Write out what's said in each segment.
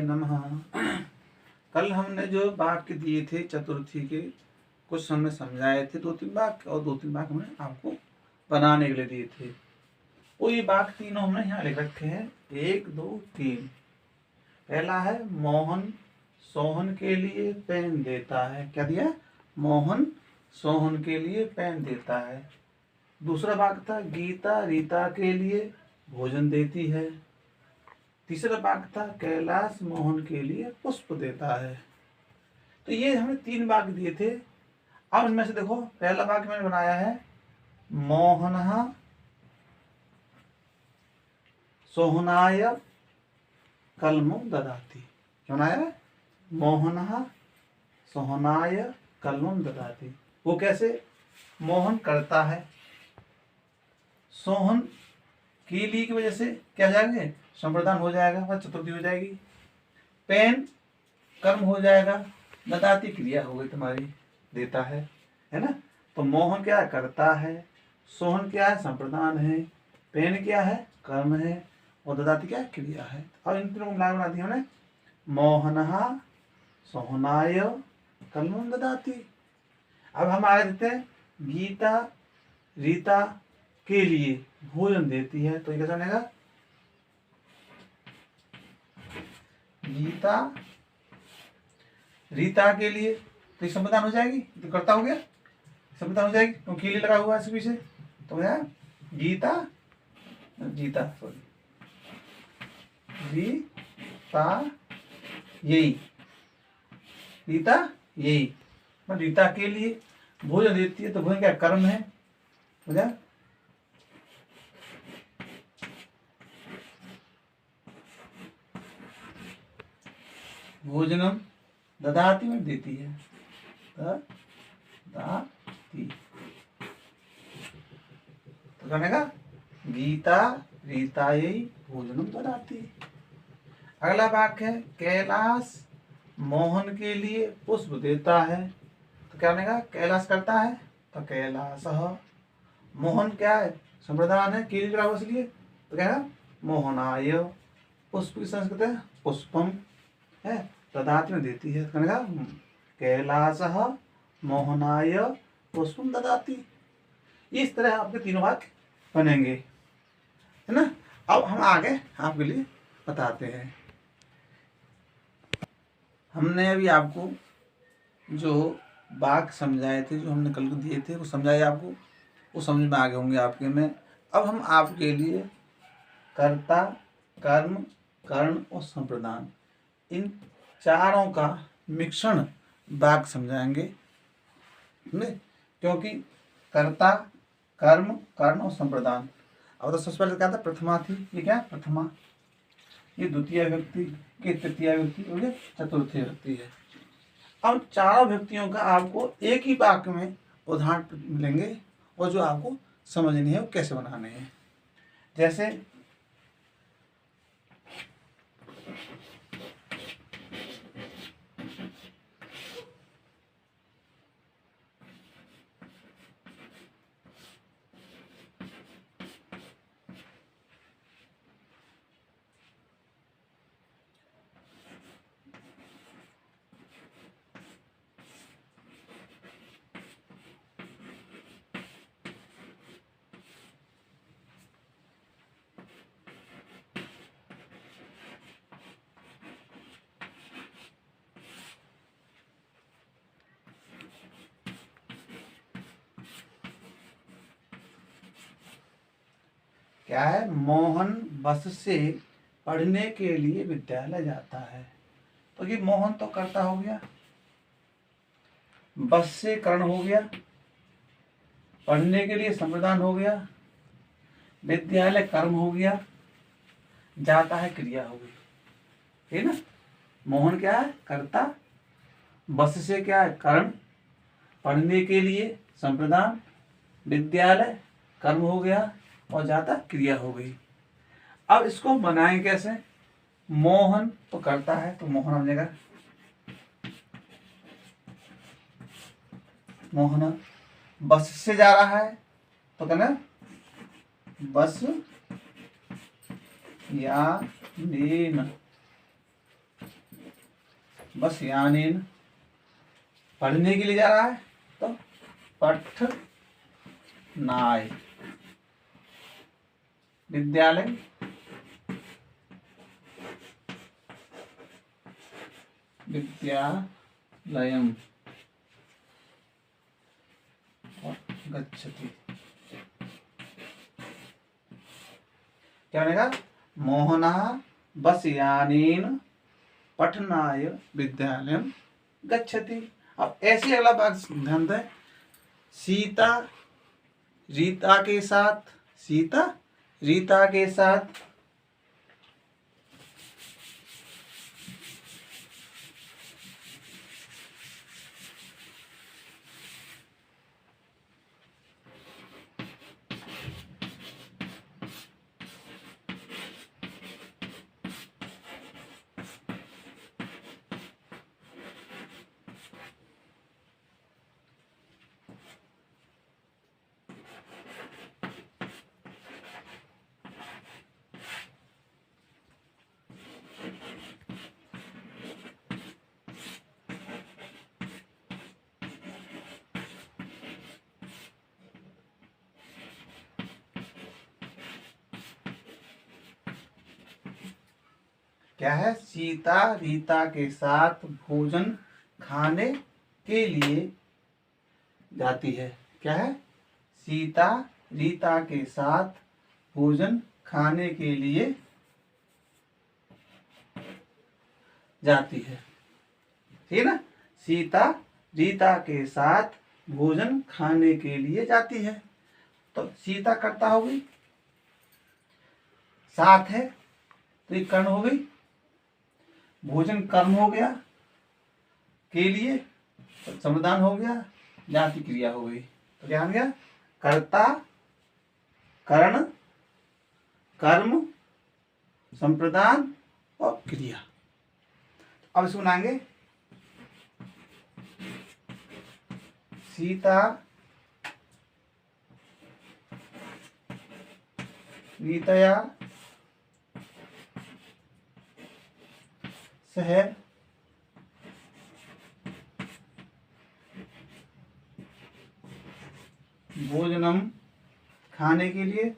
गुरुदेवाय नमः। कल हमने जो वाक्य दिए थे चतुर्थी के, कुछ हमने समझाए थे 2-3 वाक्य, और 2-3 वाक्य हमने आपको बनाने के लिए दिए थे। वो ये वाक्य तीनों हमने यहाँ लिख रखे हैं, 1, 2, 3। पहला है मोहन सोहन के लिए पेन देता है। क्या दिया? मोहन सोहन के लिए पेन देता है। दूसरा वाक्य था गीता रीता के लिए भोजन देती है। तीसरा वाक्य था कैलाश मोहन के लिए पुष्प देता है। तो ये हमने 3 वाक्य दिए थे। अब इनमें से देखो, पहला वाक्य मैंने बनाया है मोहनः सोहनाय कलमं ददाति। क्या बनाया है? मोहनः सोहनाय कलमं ददाति। वो कैसे? मोहन करता है, सोहन कीली की वजह से क्या हो जाएंगे? संप्रदान हो जाएगा, वह चतुर्थी हो जाएगी। पेन कर्म हो जाएगा, ददाती क्रिया हो गई तुम्हारी, देता है ना। तो मोहन क्या करता है, सोहन क्या है? संप्रदान है, पेन क्या है? कर्म है, और ददाती क्या है? क्रिया है। अब इन तीनों को मिला बना दिया हमने, मोहनः सोहनाय कलमं ददाति। अब हम आगे देते हैं गीता रीता के लिए भोजन देती है। तो ये कैसा बनेगा? गीता रीता के लिए, तो ये संप्रदान हो जाएगी, तो कर्ता हो गया, संप्रदान हो जाएगी, तो के लिए लगा हुआ है इसके पीछे। तो क्या? गीता सॉरी रीता यही, रीता यही, रीता के लिए भोजन देती है। तो भोजन क्या? कर्म है, हो जाए। भोजनम ददाती में देती है, ददाती। तो बनेगा गीता रीतायै भोजनम ददाती। अगला वाक्य है कैलाश मोहन के लिए पुष्प देता है। तो क्या बनेगा? कैलाश करता है, तो कैलाशः। मोहन क्या है? संप्रदान है, के लिए इसलिए, तो क्या है? मोहनाय। पुष्प की संस्कृत है पुष्पम है, ददाति में देती है। तो कैलाशः मोहनाय पुष्पम ददाति। इस तरह आपके तीनों वाक्य बनेंगे, है ना। अब हम आगे आपके लिए बताते हैं। हमने अभी आपको जो वाक्य समझाए थे, जो हमने कल को दिए थे, वो समझाए आपको, वो समझ में आगे होंगे आपके में। अब हम आपके लिए कर्ता कर्म कर्ण और संप्रदान, इन चारों का मिश्रण वाक्य समझाएंगे, क्योंकि कर्ता कर्म कर्ण और संप्रदान। अब तो सबसे पहले क्या था? प्रथमा थी। ये क्या? प्रथमा। ये द्वितीय व्यक्ति, ये तृतीय व्यक्ति और ये चतुर्थी व्यक्ति है। अब चारों व्यक्तियों का आपको एक ही वाक्य में उदाहरण मिलेंगे, और जो आपको समझनी है वो कैसे बनाने हैं। जैसे क्या है? मोहन बस से पढ़ने के लिए विद्यालय जाता है। तो ये मोहन तो कर्ता हो गया, बस से कर्ण हो गया, पढ़ने के लिए संप्रदान हो गया, विद्यालय कर्म हो गया, जाता है क्रिया हो गई, है ना। मोहन क्या है? कर्ता, बस से क्या है? कर्ण, पढ़ने के लिए संप्रदान, विद्यालय कर्म हो गया, और जाता क्रिया हो गई। अब इसको बनाएं कैसे? मोहन तो करता है, तो मोहन हो जाएगा मोहन। बस से जा रहा है, तो कहना बस या नीन। बस यानीन पढ़ने के लिए जा रहा है, तो पठनाय विद्यालय विद्यालयम गच्छति। क्या बनेगा? मोहनः बस यानेन पठनाय विद्यालयम गच्छति। अब ऐसे अगला वाक्य ध्यान दें, सीता रीता के साथ, सीता रीता के साथ क्या है? सीता रीता के साथ भोजन खाने के लिए जाती है। क्या है? सीता रीता के साथ भोजन खाने के लिए जाती है। ठीक है ना? सीता रीता के साथ भोजन खाने के लिए जाती है। तो सीता कर्ता हो गई, साथ है तो ये कर्ण हो गई, भोजन कर्म हो गया, के लिए तो संप्रदान हो गया, जाति क्रिया हो गई। तो क्या हो गया? कर्ता, कर्ण, कर्म, संप्रदान और क्रिया। अब इसको बनाएंगे, सीता रीतया सह भोजनम खाने के लिए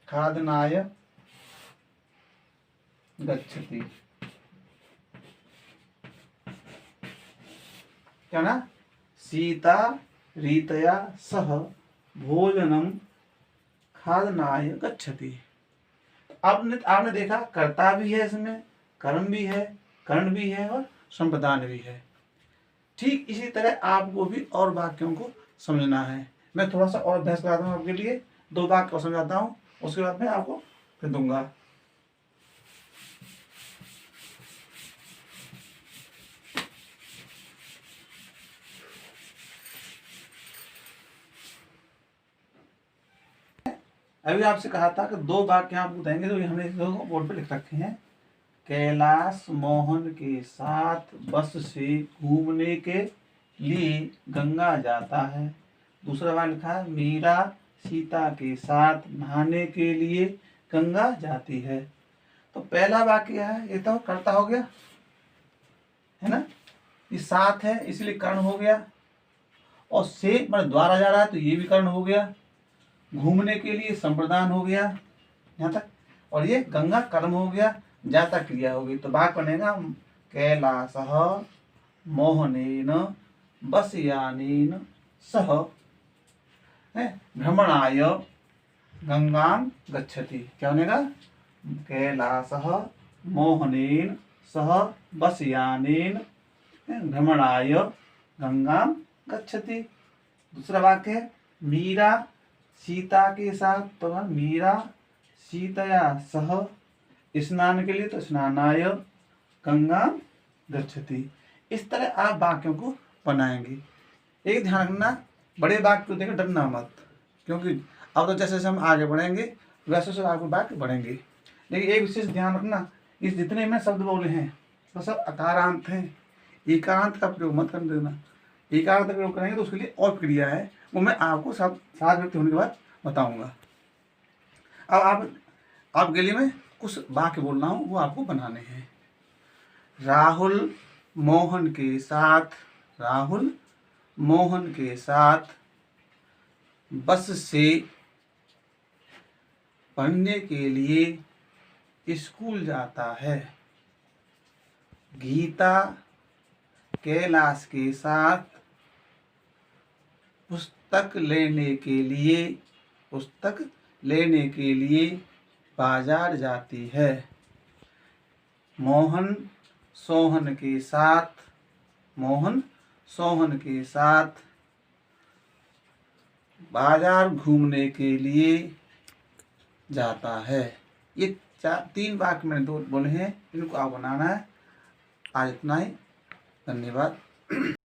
खादनाय गच्छति। क्या ना? सीता रीतया सह भोजनम खादनाय गच्छति। आपने देखा कर्ता भी है इसमें, कर्म भी है, कर्ण भी है और संप्रदान भी है। ठीक इसी तरह आपको भी और वाक्यों को समझना है। मैं थोड़ा सा और अभ्यास कराता हूँ आपके लिए, 2 वाक्य और समझाता हूँ, उसके बाद मैं आपको फिर दूंगा। अभी आपसे कहा था कि 2 वाक्य आपको देंगे, तो हमने बोर्ड पे लिख रखे हैं। कैलाश मोहन के साथ बस से घूमने के लिए गंगा जाता है। दूसरा वाक्य लिखा है, मीरा सीता के साथ नहाने के लिए गंगा जाती है। तो पहला वाक्य है, ये तो कर्ता हो गया है ना, ये साथ है इसलिए कर्ण हो गया, और से मतलब द्वारा जा रहा है तो ये भी कर्ण हो गया, घूमने के लिए संप्रदान हो गया यहाँ तक, और ये गंगा कर्म हो गया, जाता क्रिया हो गई। तो भाग बनेगा कैलासः मोहनेन बसयानेन सह भ्रमणाय गंगां गच्छति। क्या बनेगा? कैलासः मोहनेन सह बसयानेन भ्रमणाय गंगां गच्छति। दूसरा वाक्य है, मीरा सीता के साथ, तो मीरा सीतया सह स्नान के लिए, तो स्नानाय गंगा गच्छति। इस तरह आप वाक्यों को बनाएंगे। एक ध्यान रखना, बड़े वाक्य को देखकर डरना मत, क्योंकि अब तो जैसे जैसे हम आगे बढ़ेंगे वैसे वैसे आपके वाक्य बढ़ेंगे। लेकिन एक विशेष ध्यान रखना, इस जितने में शब्द बोले हैं तो सब अकारांत हैं, एकारांत का प्रयोग मत कर देना। एकाग्र तक प्रयोग करेंगे तो उसके लिए और प्रक्रिया है, वो मैं आपको सब 7 व्यक्ति होने के बाद बताऊंगा। अब आपके लिए मैं कुछ वाक्य बोल रहा हूँ, वो आपको बनाने हैं। राहुल मोहन के साथ बस से पढ़ने के लिए स्कूल जाता है। गीता कैलाश के साथ पुस्तक लेने के लिए बाजार जाती है। मोहन सोहन के साथ बाजार घूमने के लिए जाता है। ये 3 वाक्य मैंने 2 बोले हैं, इनको आप बनाना है। आज इतना ही, धन्यवाद।